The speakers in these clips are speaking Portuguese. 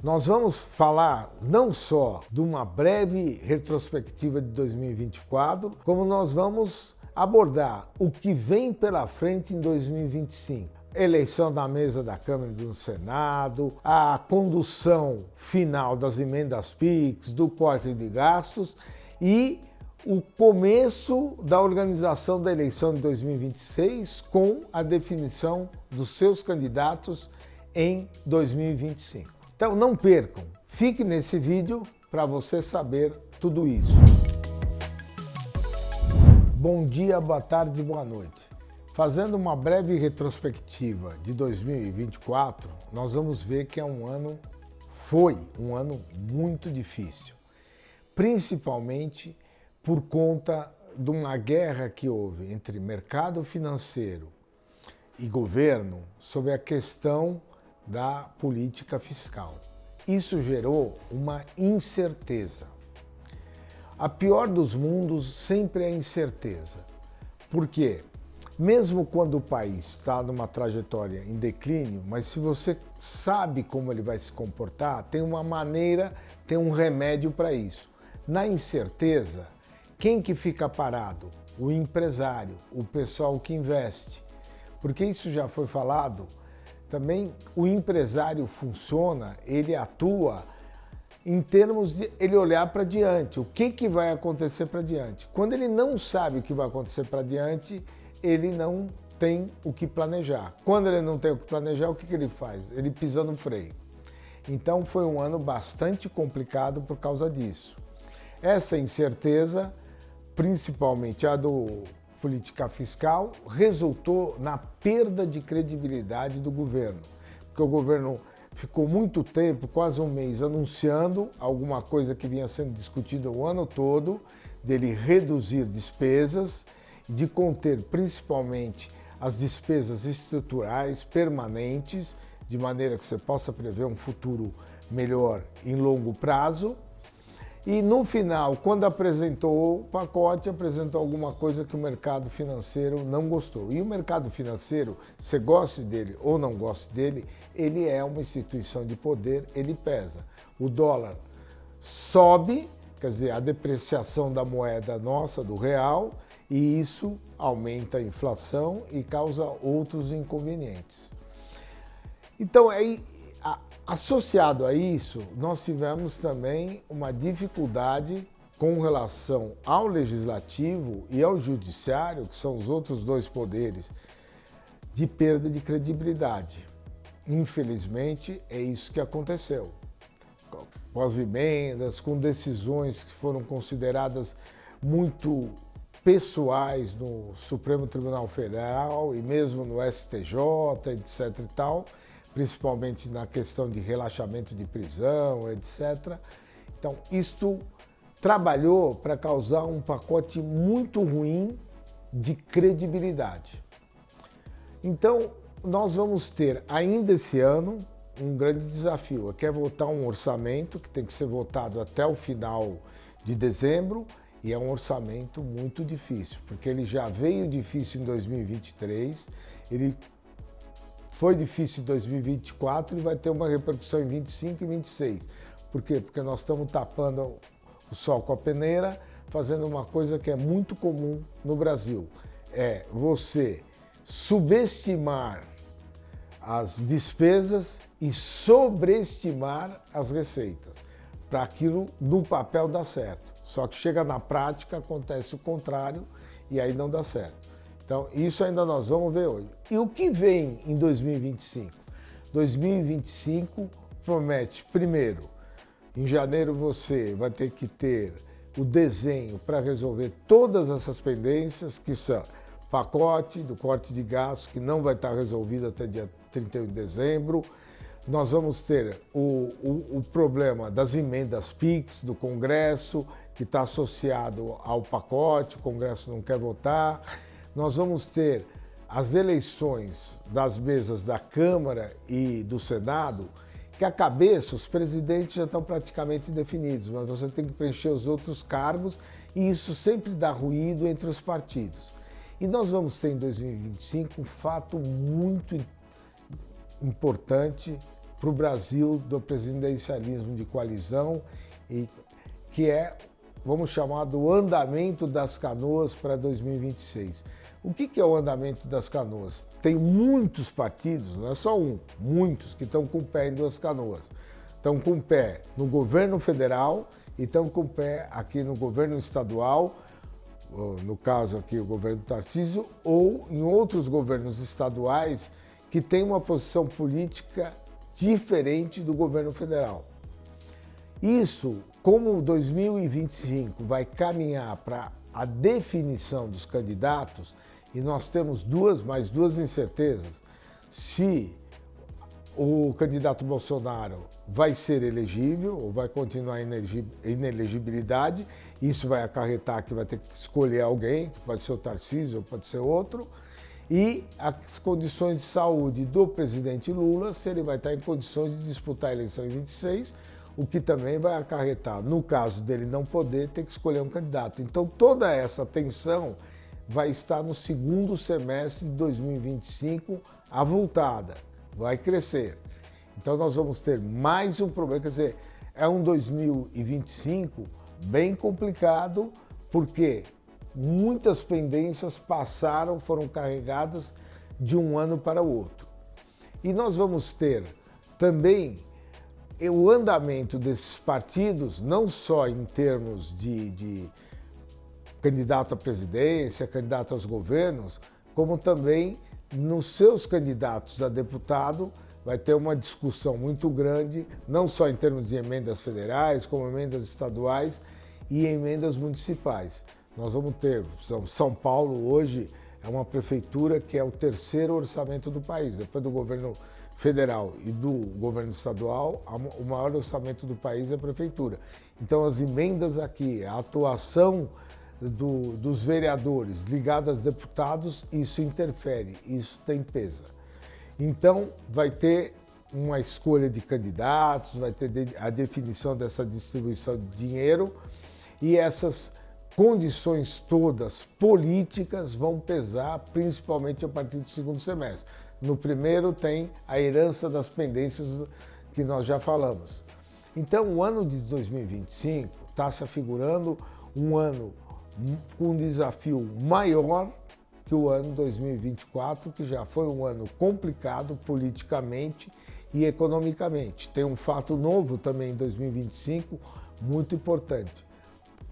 Nós vamos falar não só de uma breve retrospectiva de 2024, como nós vamos abordar o que vem pela frente em 2025. Eleição da mesa da Câmara e do Senado, a condução final das emendas PIX, do corte de gastos e o começo da organização da eleição de 2026 com a definição dos seus candidatos em 2025. Então não percam, fique nesse vídeo para você saber tudo isso. Bom dia, boa tarde, boa noite. Fazendo uma breve retrospectiva de 2024, nós vamos ver que foi um ano muito difícil, principalmente por conta de uma guerra que houve entre mercado financeiro e governo sobre a questão da política fiscal. Isso gerou uma incerteza. A pior dos mundos sempre é a incerteza. Por quê? Mesmo quando o país está numa trajetória em declínio, mas se você sabe como ele vai se comportar, tem uma maneira, tem um remédio para isso. Na incerteza, quem que fica parado? O empresário, o pessoal que investe. Porque isso já foi falado. Também o empresário funciona, ele atua em termos de ele olhar para diante, o que vai acontecer para diante. Quando ele não sabe o que vai acontecer para diante, ele não tem o que planejar. Quando ele não tem o que planejar, o que ele faz? Ele pisa no freio. Então foi um ano bastante complicado por causa disso. Essa incerteza, principalmente a do política fiscal, resultou na perda de credibilidade do governo, porque o governo ficou muito tempo, quase um mês, anunciando alguma coisa que vinha sendo discutida o ano todo, dele reduzir despesas, de conter principalmente as despesas estruturais permanentes, de maneira que você possa prever um futuro melhor em longo prazo. E no final, quando apresentou o pacote, apresentou alguma coisa que o mercado financeiro não gostou. E o mercado financeiro, você goste dele ou não goste dele, ele é uma instituição de poder, ele pesa. O dólar sobe, quer dizer, a depreciação da moeda nossa, do real, e isso aumenta a inflação e causa outros inconvenientes. Então, associado a isso, nós tivemos também uma dificuldade com relação ao legislativo e ao judiciário, que são os outros dois poderes, de perda de credibilidade. Infelizmente, é isso que aconteceu. Com as emendas, com decisões que foram consideradas muito pessoais no Supremo Tribunal Federal e mesmo no STJ, etc. e tal, principalmente na questão de relaxamento de prisão, etc. Então, isto trabalhou para causar um pacote muito ruim de credibilidade. Então, nós vamos ter ainda esse ano um grande desafio, que é votar um orçamento que tem que ser votado até o final de dezembro, e é um orçamento muito difícil, porque ele já veio difícil em 2023, ele foi difícil em 2024 e vai ter uma repercussão em 25 e 26. Por quê? Porque nós estamos tapando o sol com a peneira, fazendo uma coisa que é muito comum no Brasil. É você subestimar as despesas e sobreestimar as receitas, para aquilo no papel dar certo. Só que chega na prática, acontece o contrário e aí não dá certo. Então, isso ainda nós vamos ver hoje. E o que vem em 2025? 2025 promete, primeiro, em janeiro você vai ter que ter o desenho para resolver todas essas pendências, que são pacote do corte de gastos, que não vai estar resolvido até dia 31 de dezembro. Nós vamos ter o problema das emendas PIX do Congresso, que está associado ao pacote, o Congresso não quer votar. Nós vamos ter as eleições das mesas da Câmara e do Senado, que a cabeça, os presidentes já estão praticamente definidos, mas você tem que preencher os outros cargos e isso sempre dá ruído entre os partidos. E nós vamos ter em 2025 um fato muito importante para o Brasil do presidencialismo de coalizão, e que é, vamos chamar, do andamento das canoas para 2026. O que é o andamento das canoas? Tem muitos partidos, não é só um, muitos que estão com o pé em duas canoas. Estão com o pé no governo federal e estão com o pé aqui no governo estadual, no caso aqui o governo do Tarcísio, ou em outros governos estaduais que têm uma posição política diferente do governo federal. Isso, como 2025 vai caminhar para a definição dos candidatos, e nós temos mais duas incertezas: se o candidato Bolsonaro vai ser elegível ou vai continuar em inelegibilidade, isso vai acarretar que vai ter que escolher alguém, que pode ser o Tarcísio ou pode ser outro, e as condições de saúde do presidente Lula, se ele vai estar em condições de disputar a eleição em 26, o que também vai acarretar, no caso dele não poder, ter que escolher um candidato. Então toda essa tensão vai estar no segundo semestre de 2025 avultada, vai crescer. Então nós vamos ter mais um problema, quer dizer, é um 2025 bem complicado, porque muitas pendências foram carregadas de um ano para o outro. E nós vamos ter também o andamento desses partidos, não só em termos de candidato à presidência, candidato aos governos, como também nos seus candidatos a deputado. Vai ter uma discussão muito grande, não só em termos de emendas federais, como emendas estaduais e emendas municipais. Nós vamos ter, São Paulo hoje é uma prefeitura que é o terceiro orçamento do país, depois do governo federal e do governo estadual, o maior orçamento do país é a prefeitura. Então as emendas aqui, a atuação dos vereadores ligados aos deputados, isso interfere, isso tem peso. Então vai ter uma escolha de candidatos, vai ter a definição dessa distribuição de dinheiro, e essas condições todas políticas vão pesar principalmente a partir do segundo semestre. No primeiro tem a herança das pendências que nós já falamos. Então o ano de 2025 está se afigurando um ano com um desafio maior que o ano 2024, que já foi um ano complicado politicamente e economicamente. Tem um fato novo também em 2025, muito importante.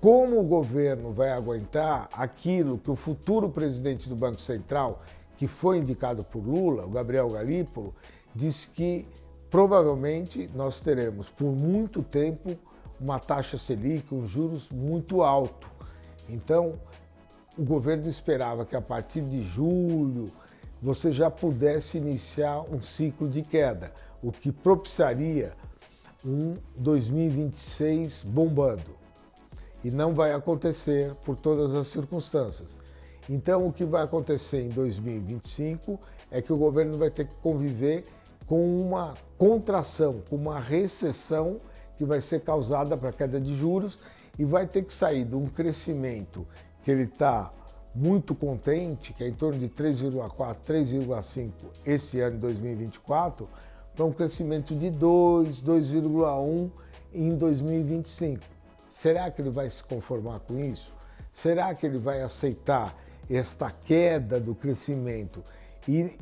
Como o governo vai aguentar aquilo que o futuro presidente do Banco Central, que foi indicado por Lula, o Gabriel Galípolo, disse que provavelmente nós teremos por muito tempo uma taxa Selic, um juros muito alto. Então, o governo esperava que a partir de julho você já pudesse iniciar um ciclo de queda, o que propiciaria um 2026 bombando. E não vai acontecer por todas as circunstâncias. Então, o que vai acontecer em 2025 é que o governo vai ter que conviver com uma contração, com uma recessão que vai ser causada para a queda de juros, e vai ter que sair de um crescimento que ele está muito contente, que é em torno de 3,4, 3,5 esse ano de 2024, para um crescimento de 2, 2,1 em 2025. Será que ele vai se conformar com isso? Será que ele vai aceitar esta queda do crescimento e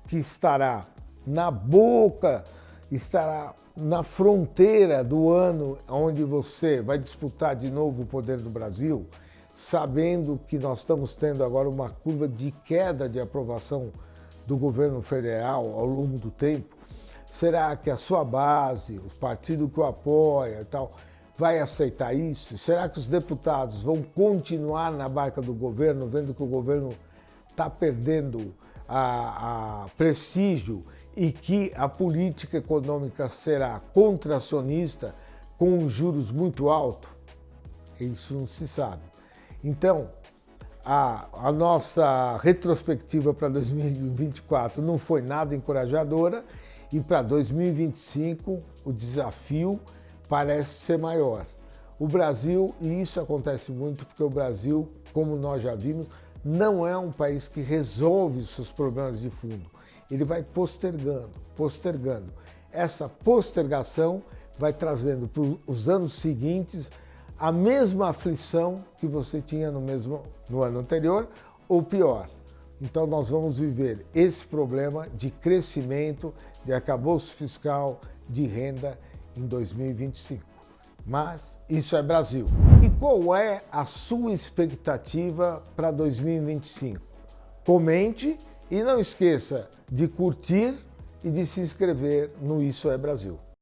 que estará na boca, estará na fronteira do ano onde você vai disputar de novo o poder do Brasil, sabendo que nós estamos tendo agora uma curva de queda de aprovação do governo federal ao longo do tempo? Será que a sua base, o partido que o apoia e tal, vai aceitar isso? Será que os deputados vão continuar na barca do governo, vendo que o governo está perdendo a prestígio e que a política econômica será contracionista com juros muito altos? Isso não se sabe. Então, a nossa retrospectiva para 2024 não foi nada encorajadora, e para 2025 o desafio parece ser maior. O Brasil, e isso acontece muito porque o Brasil, como nós já vimos, não é um país que resolve os seus problemas de fundo. Ele vai postergando, postergando. essa postergação vai trazendo para os anos seguintes a mesma aflição que você tinha no ano anterior, ou pior. Então nós vamos viver esse problema de crescimento, de arcabouço fiscal, de renda em 2025. Mas isso é Brasil. E qual é a sua expectativa para 2025? Comente e não esqueça de curtir e de se inscrever no Isso é Brasil.